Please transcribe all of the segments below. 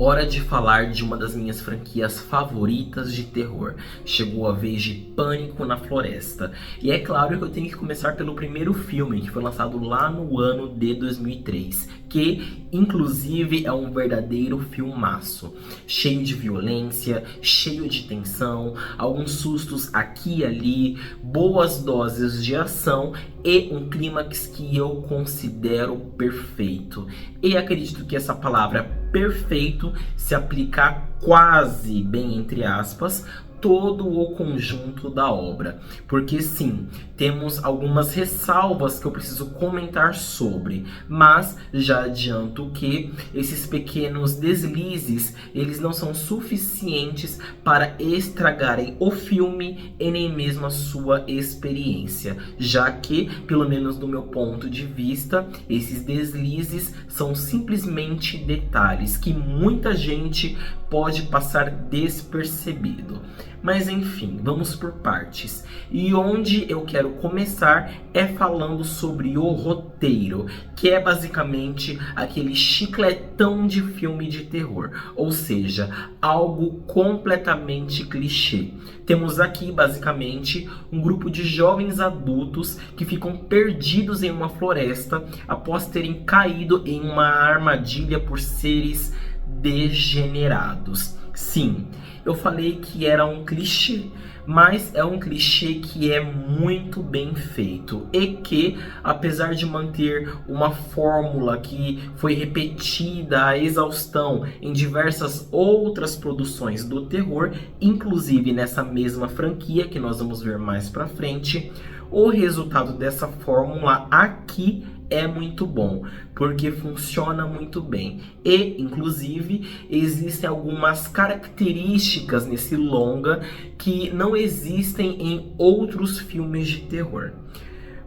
Hora de falar de uma das minhas franquias favoritas de terror. Chegou a vez de Pânico na Floresta. E é claro que eu tenho que começar pelo primeiro filme, que foi lançado lá no ano de 2003, que inclusive é um verdadeiro filmaço, cheio de violência, cheio de tensão, alguns sustos aqui e ali, boas doses de ação e um clímax que eu considero perfeito. E acredito que essa palavra perfeito se aplica quase bem, entre aspas, todo o conjunto da obra. Porque sim, temos algumas ressalvas que eu preciso comentar sobre, mas já adianto que esses pequenos deslizes, eles não são suficientes para estragarem o filme e nem mesmo a sua experiência, já que, pelo menos do meu ponto de vista, esses deslizes são simplesmente detalhes que muita gente pode passar despercebido. Mas enfim, vamos por partes. E onde eu quero começar é falando sobre o roteiro, que é basicamente aquele chicletão de filme de terror, ou seja, algo completamente clichê. Temos aqui basicamente um grupo de jovens adultos que ficam perdidos em uma floresta após terem caído em uma armadilha por seres degenerados. Sim, eu falei que era um clichê, mas é um clichê que é muito bem feito e que, apesar de manter uma fórmula que foi repetida à exaustão em diversas outras produções do terror, inclusive nessa mesma franquia que nós vamos ver mais pra frente, o resultado dessa fórmula aqui é muito bom, porque funciona muito bem. E, inclusive, existem algumas características nesse longa que não existem em outros filmes de terror.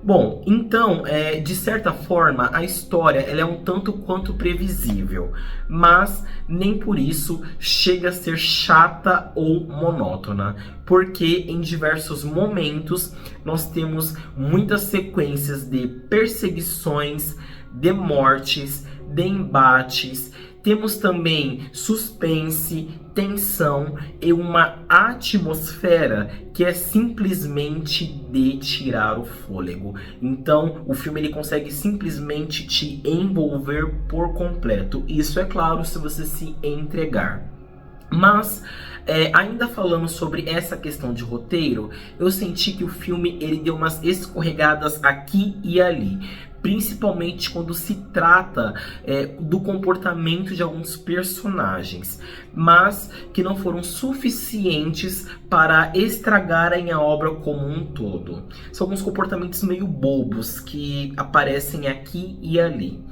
Bom, então, de certa forma, a história ela é um tanto quanto previsível, mas nem por isso chega a ser chata ou monótona, porque em diversos momentos nós temos muitas sequências de perseguições, de mortes, de embates. Temos também suspense, tensão e uma atmosfera que é simplesmente de tirar o fôlego. Então, o filme ele consegue simplesmente te envolver por completo. Isso é claro se você se entregar. Mas, ainda falando sobre essa questão de roteiro, eu senti que o filme ele deu umas escorregadas aqui e ali. Principalmente quando se trata do comportamento de alguns personagens, mas que não foram suficientes para estragarem a obra como um todo. São alguns comportamentos meio bobos que aparecem aqui e ali.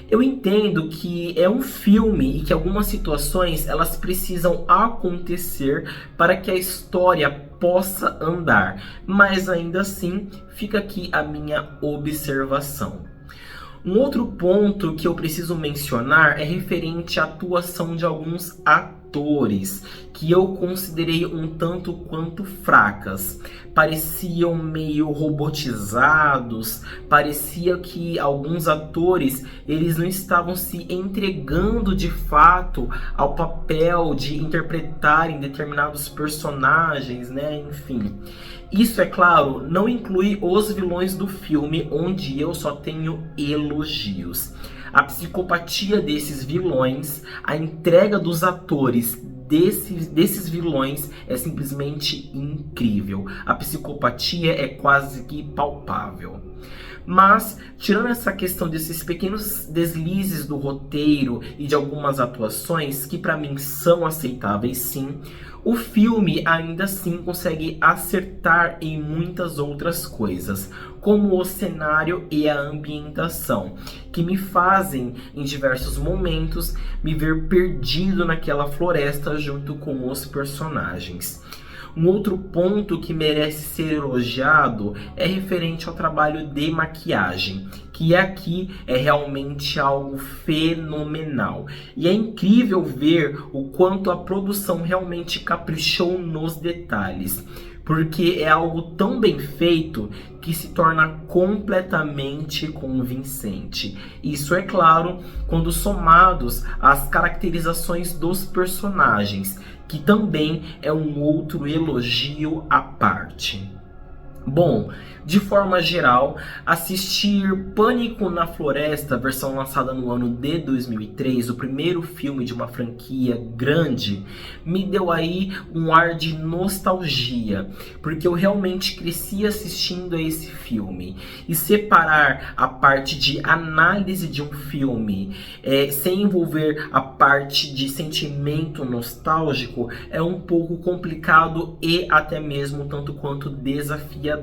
Eu entendo que é um filme e que algumas situações elas precisam acontecer para que a história possa andar, mas ainda assim fica aqui a minha observação. Um outro ponto que eu preciso mencionar é referente à atuação de alguns atores que eu considerei um tanto quanto fracas. Pareciam meio robotizados, parecia que alguns atores eles não estavam se entregando de fato ao papel de interpretarem determinados personagens, né? Enfim. Isso, é claro, não inclui os vilões do filme, onde eu só tenho elogios. A psicopatia desses vilões, a entrega dos atores desses vilões é simplesmente incrível. A psicopatia é quase que palpável. Mas, tirando essa questão desses pequenos deslizes do roteiro e de algumas atuações, que pra mim são aceitáveis sim, o filme ainda assim consegue acertar em muitas outras coisas, como o cenário e a ambientação, que me fazem, em diversos momentos, me ver perdido naquela floresta junto com os personagens. Um outro ponto que merece ser elogiado é referente ao trabalho de maquiagem, que aqui é realmente algo fenomenal. E é incrível ver o quanto a produção realmente caprichou nos detalhes. porque é algo tão bem feito que se torna completamente convincente. Isso é claro quando somados às caracterizações dos personagens, que também é um outro elogio à parte. Bom, de forma geral, assistir Pânico na Floresta, versão lançada no ano de 2003, o primeiro filme de uma franquia grande, me deu aí um ar de nostalgia, porque eu realmente cresci assistindo a esse filme. E separar a parte de análise de um filme sem envolver a parte de sentimento nostálgico é um pouco complicado e até mesmo tanto quanto desafiador.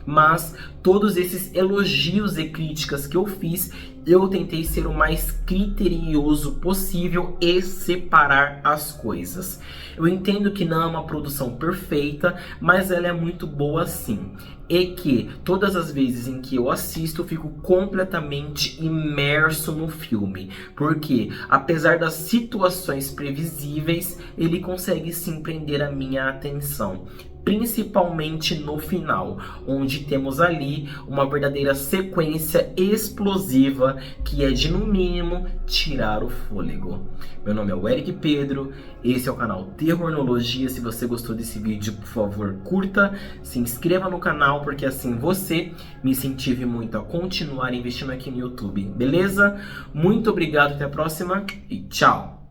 Mas todos esses elogios e críticas que eu fiz, eu tentei ser o mais criterioso possível e separar as coisas. Eu entendo que não é uma produção perfeita, mas ela é muito boa sim. E que todas as vezes em que eu assisto, eu fico completamente imerso no filme. Porque, apesar das situações previsíveis, ele consegue sim prender a minha atenção. Principalmente no final, onde temos ali uma verdadeira sequência explosiva que é de, no mínimo, tirar o fôlego. Meu nome é o Eric Pedro, esse é o canal Terrornologia. Se você gostou desse vídeo, por favor, curta, se inscreva no canal, porque assim você me incentive muito a continuar investindo aqui no YouTube, beleza? Muito obrigado, até a próxima e tchau!